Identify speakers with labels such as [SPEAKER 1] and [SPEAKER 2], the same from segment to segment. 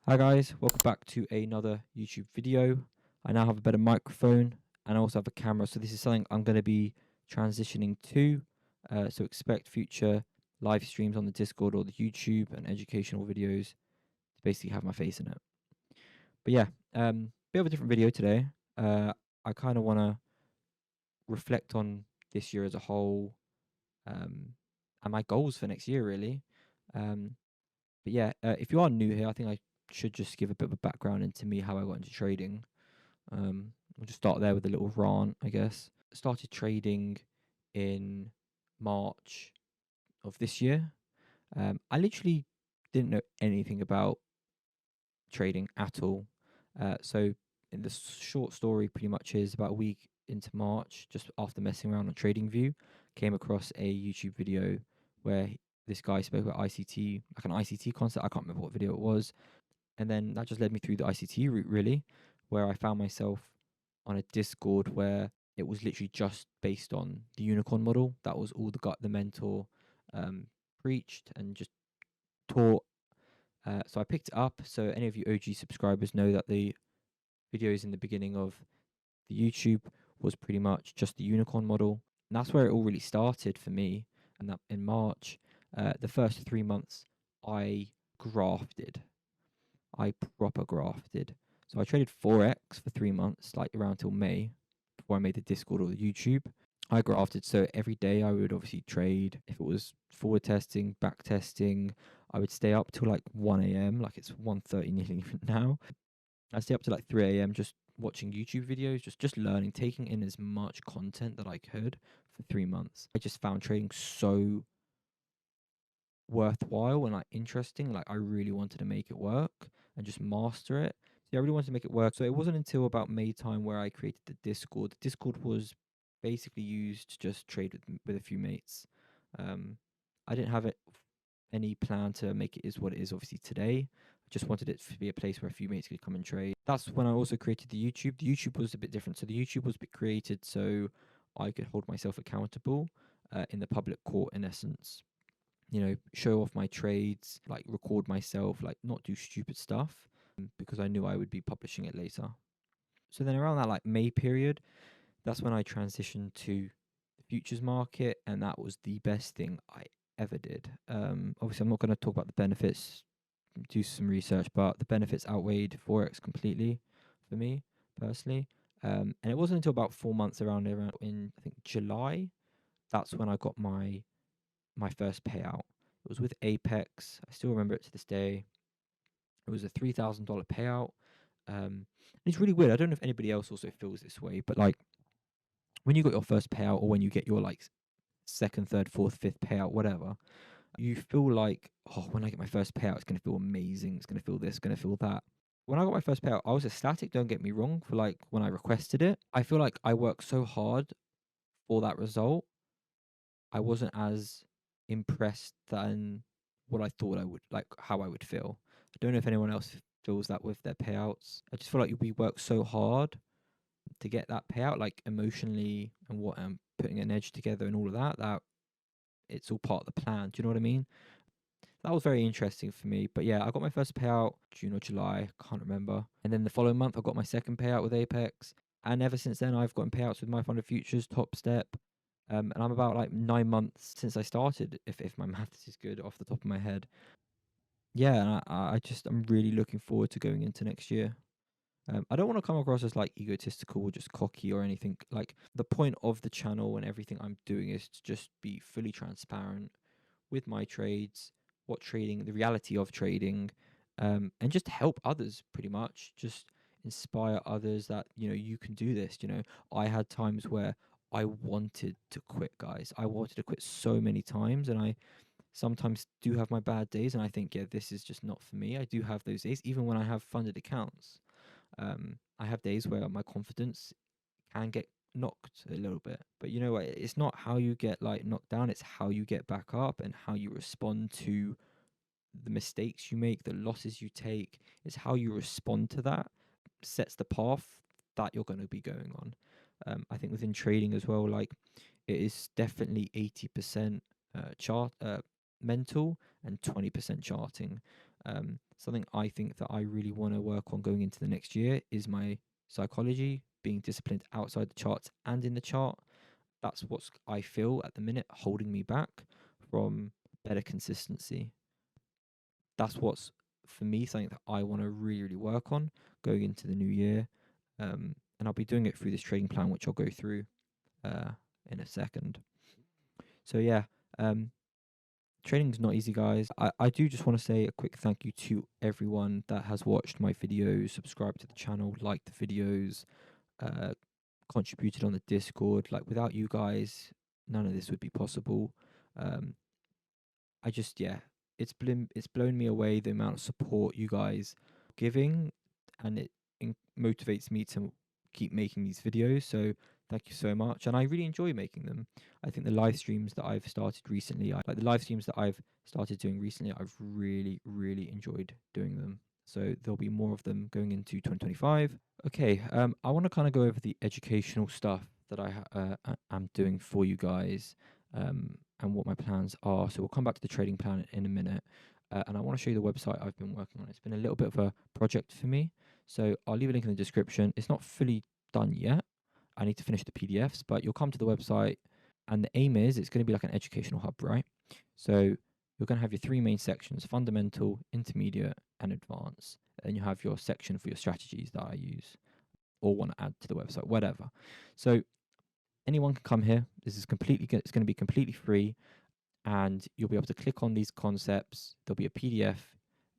[SPEAKER 1] Hi guys, welcome back to another YouTube video. I now have a better microphone and I also have a camera, so this is something I'm going to be transitioning to. So expect future live streams on the Discord or the YouTube and educational videos to basically have my face in it. But yeah, bit of a different video today. I kind of want to reflect on this year as a whole, um, and my goals for next year really. Um, But yeah, if you are new here, I think I should just give a bit of a background into me, how I got into trading. I'll just start there with a little rant, I guess. Started trading in March of this year. I literally didn't know anything about trading at all. So in the short story, pretty much is about a week into March, just after messing around on TradingView, came across a YouTube video where this guy spoke about ICT, like an ICT concept. I can't remember what video it was, and then that just led me through the ICT route, really, where I found myself on a Discord where it was literally just based on the unicorn model. That was all the mentor preached and just taught. So I picked it up. So any of you OG subscribers know that the videos in the beginning of the YouTube was pretty much just the unicorn model. And that's where it all really started for me. And that in March, the first 3 months, I grafted. I proper grafted. So I traded Forex for 3 months, like around till May, before I made the Discord or the YouTube. I grafted, so every day I would obviously trade. If it was forward testing, back testing, I would stay up till like 1 a.m. Like it's 1:30 nearly now. I'd stay up to like 3 a.m. just watching YouTube videos, just learning, taking in as much content that I could for 3 months. I just found trading so worthwhile and like interesting. Like I really wanted to make it work and just master it. So yeah, I really wanted to make it work. So it wasn't until about May time where I created the Discord. The Discord was basically used to just trade with a few mates. Um, I didn't have any plan to make it is what it is obviously today. I just wanted it to be a place where a few mates could come and trade. That's when I also created the YouTube. The YouTube was a bit different. So the YouTube was created so I could hold myself accountable in the public court in essence, show off my trades, like record myself, like not do stupid stuff, because I knew I would be publishing it later. So then around that like May period, that's when I transitioned to the futures market, and that was the best thing I ever did. Obviously, I'm not going to talk about the benefits, do some research, but the benefits outweighed Forex completely for me personally. And it wasn't until about 4 months around in I think July, that's when I got my first payout. It was with Apex. I still remember it to this day. It was a $3,000 payout. It's really weird. I don't know if anybody else also feels this way, but like when you got your first payout or when you get your like second, third, fourth, fifth payout, whatever, you feel like, oh, when I get my first payout, it's going to feel amazing. It's going to feel this, going to feel that. When I got my first payout, I was ecstatic, don't get me wrong, for like when I requested it. I feel like I worked so hard for that result. I wasn't as impressed than what I thought I would, like how I would feel. I don't know if anyone else feels that with their payouts. I just feel like we work so hard to get that payout, like emotionally and what putting an edge together and all of that, that it's all part of the plan. Do you know what I mean? That was very interesting for me. But yeah, I got my first payout June or July, can't remember. And then the following month, I got my second payout with Apex. And ever since then, I've gotten payouts with my fund of futures, Top Step. And I'm about like 9 months since I started, if my maths is good off the top of my head. Yeah, and I'm really looking forward to going into next year. I don't want to come across as like egotistical or just cocky or anything. Like the point of the channel and everything I'm doing is to just be fully transparent with my trades, what trading, the reality of trading, and just help others pretty much. Just inspire others that, you can do this. I had times where I wanted to quit, guys. I wanted to quit so many times, and I sometimes do have my bad days, and I think, yeah, this is just not for me. I do have those days, even when I have funded accounts. I have days where my confidence can get knocked a little bit. But you know what? It's not how you get like knocked down, it's how you get back up and how you respond to the mistakes you make, the losses you take. It's how you respond to that sets the path that you're going to be going on. I think within trading as well, like it is definitely 80% chart mental and 20% charting. Something I think that I really want to work on going into the next year is my psychology, being disciplined outside the charts and in the chart. That's what's I feel at the minute holding me back from better consistency. That's what's for me something that I want to really, really work on going into the new year. And I'll be doing it through this trading plan, which I'll go through uh, in a second. So yeah, trading's not easy, guys. I do just want to say a quick thank you to everyone that has watched my videos, subscribed to the channel, liked the videos, uh, contributed on the Discord. Like without you guys, none of this would be possible. Um, I just yeah, it's blown me away the amount of support you guys giving, and it motivates me to keep making these videos. So thank you so much, and I really enjoy making them. I think the live streams that I've started recently, like the live streams that I've started doing recently, I've really enjoyed doing them. So there'll be more of them going into 2025. Okay, I want to kind of go over the educational stuff that am doing for you guys, and what my plans are. So we'll come back to the trading plan in a minute, and I want to show you the website I've been working on. It's been a little bit of a project for me, so I'll leave a link in the description. It's not fully done yet. I need to finish the PDFs, but you'll come to the website, and the aim is it's going to be like an educational hub, right? So you're going to have your three main sections: fundamental, intermediate, and advanced. Then you have your section for your strategies that I use or want to add to the website, whatever. So anyone can come here. This is it's going to be completely free, and you'll be able to click on these concepts. There'll be a PDF.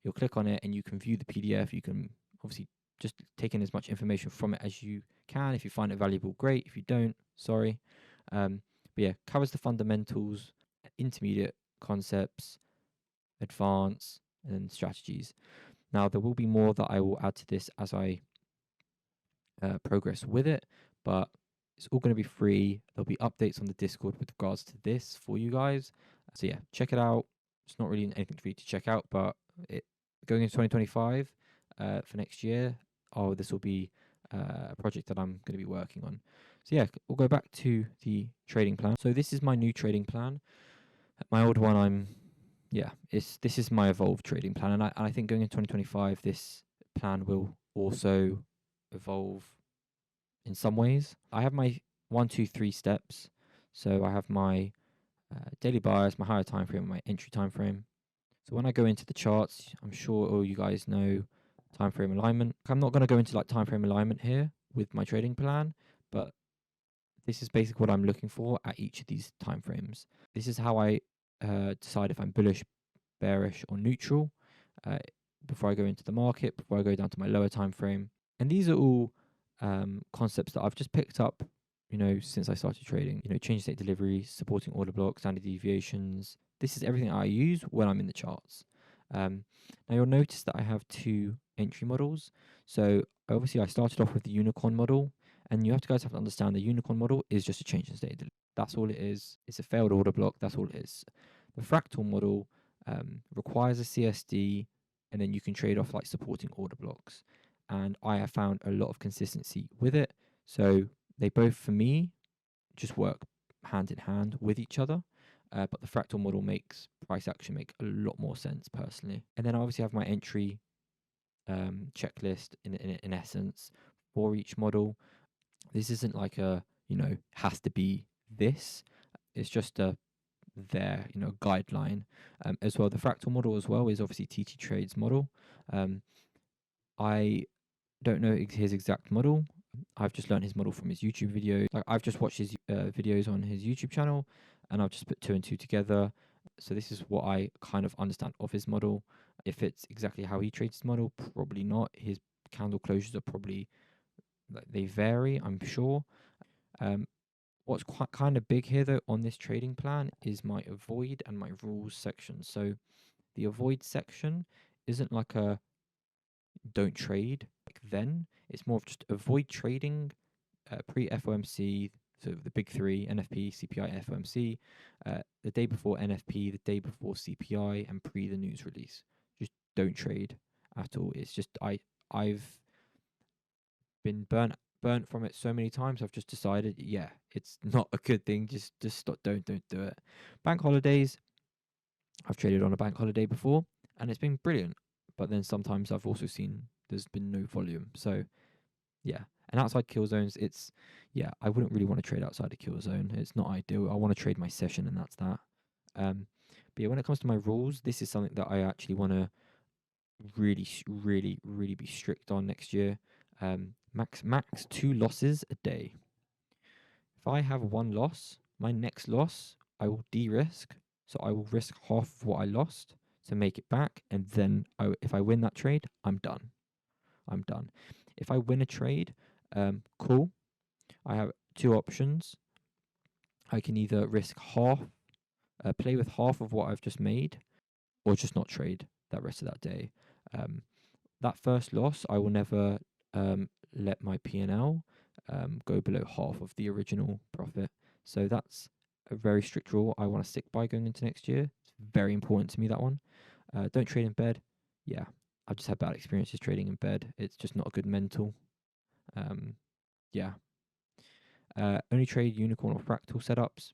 [SPEAKER 1] You'll click on it and you can view the PDF. You can obviously just take in as much information from it as you can. If you find it valuable, great. If you don't, sorry. But yeah, covers the fundamentals, intermediate concepts, advanced, and strategies. Now, there will be more that I will add to this as I progress with it, but it's all going to be free. There'll be updates on the Discord with regards to this for you guys. So yeah, check it out. It's not really anything for you to check out, but going into 2025 for next year, this will be a project that I'm going to be working on. So yeah, we'll go back to the trading plan. So this is my new trading plan. My old one, this is my evolved trading plan, and I think going into 2025, this plan will also evolve in some ways. I have my 1, 2, 3 steps. So I have my daily bias, my higher time frame, and my entry time frame. So when I go into the charts, I'm sure all you guys know time frame alignment. I'm not going to go into like time frame alignment here with my trading plan, but this is basically what I'm looking for at each of these time frames. This is how I decide if I'm bullish, bearish, or neutral before I go into the market, before I go down to my lower time frame. And these are all concepts that I've just picked up, since I started trading. Change state delivery, supporting order blocks, standard deviations. This is everything I use when I'm in the charts. Now you'll notice that I have 2 entry models. So obviously I started off with the unicorn model, and you have to understand the unicorn model is just a change in state. That's all it is. It's a failed order block. That's all it is. The fractal model requires a CSD, and then you can trade off like supporting order blocks. And I have found a lot of consistency with it. So they both, for me, just work hand in hand with each other. But the fractal model makes price action make a lot more sense personally. And then I obviously have my entry checklist in essence for each model. This isn't like a has to be this. It's just a guideline. As well, the fractal model as well is obviously TT Trade's model. I don't know his exact model. I've just learned his model from his YouTube videos. Like I've just watched his videos on his YouTube channel, and I've just put 2 and 2 together. So this is what I kind of understand of his model. If it's exactly how he trades his model, probably not. His candle closures are probably they vary, I'm sure. What's quite kind of big here though on this trading plan is my avoid and my rules section. So the avoid section isn't like a don't trade like then. It's more of just avoid trading pre FOMC, so the big 3: NFP, CPI, FOMC, the day before NFP, the day before CPI, and pre the news release. Just don't trade at all. It's just I've been burnt from it so many times. I've just decided, yeah, it's not a good thing. Just stop. Don't do it. Bank holidays. I've traded on a bank holiday before, and it's been brilliant. But then sometimes I've also seen there's been no volume. So yeah. And outside kill zones, it's yeah, I wouldn't really want to trade outside a kill zone. It's not ideal. I want to trade my session and that's that. But yeah, when it comes to my rules, this is something that I actually want to really be strict on next year. Max 2 losses a day. If I have one loss, my next loss I will de-risk. So I will risk half of what I lost to make it back, and then if I win that trade, I'm done. I'm done. If I win a trade, cool. I have two options. I can either risk half, play with half of what I've just made, or just not trade that rest of that day. Um, that first loss, I will never let my P&L go below half of the original profit. So that's a very strict rule I want to stick by going into next year. It's very important to me, that one. Don't trade in bed. Yeah, I've just had bad experiences trading in bed. It's just not a good mental. Um, yeah. Only trade unicorn or fractal setups.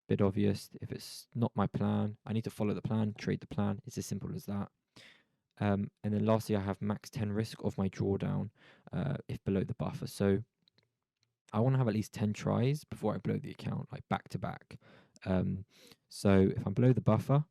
[SPEAKER 1] Bit obvious. If it's not my plan, I need to follow the plan, trade the plan. It's as simple as that. And then lastly, I have max 10 risk of my drawdown if below the buffer. So I want to have at least 10 tries before I blow the account, like back to back. So if I'm below the buffer,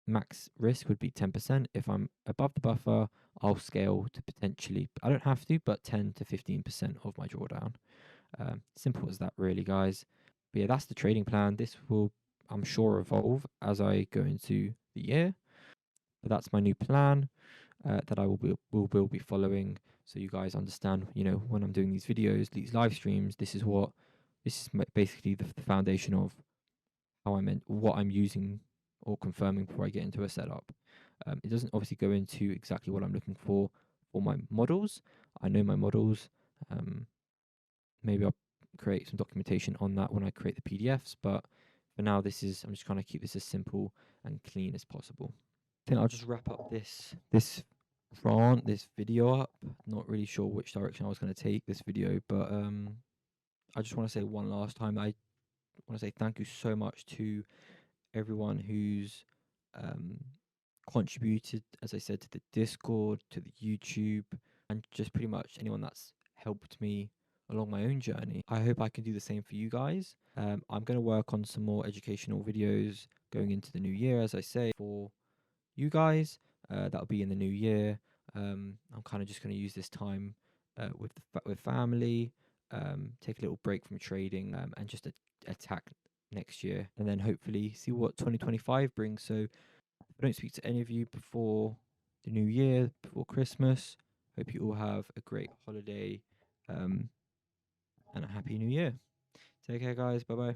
[SPEAKER 1] max risk would be 10%. If I'm above the buffer, I'll scale to potentially, I don't have to, but 10 to 15% of my drawdown. Simple as that, really, guys. But yeah, that's the trading plan. This will, I'm sure, evolve as I go into the year. But that's my new plan that I will be following, so you guys understand. You know, when I'm doing these videos, these live streams, this is basically the foundation of how I meant what I'm using or confirming before I get into a setup. It doesn't obviously go into exactly what I'm looking for my models. I know my models. Maybe I'll create some documentation on that when I create the PDFs. But for now, I'm just trying to keep this as simple and clean as possible. I think I'll just wrap up this video up. Not really sure which direction I was going to take this video, but I just want to say one last time, I want to say thank you so much to everyone who's um, contributed, as I said, to the Discord, to the YouTube, and just pretty much anyone that's helped me along my own journey. I hope I can do the same for you guys. I'm going to work on some more educational videos going into the new year, as I say, for you guys. That'll be in the new year. I'm kind of just going to use this time with family, take a little break from trading, and just attack next year, and then hopefully see what 2025 brings. So if I don't speak to any of you before the new year, before Christmas, hope you all have a great holiday and a happy new year. Take care, guys. Bye bye.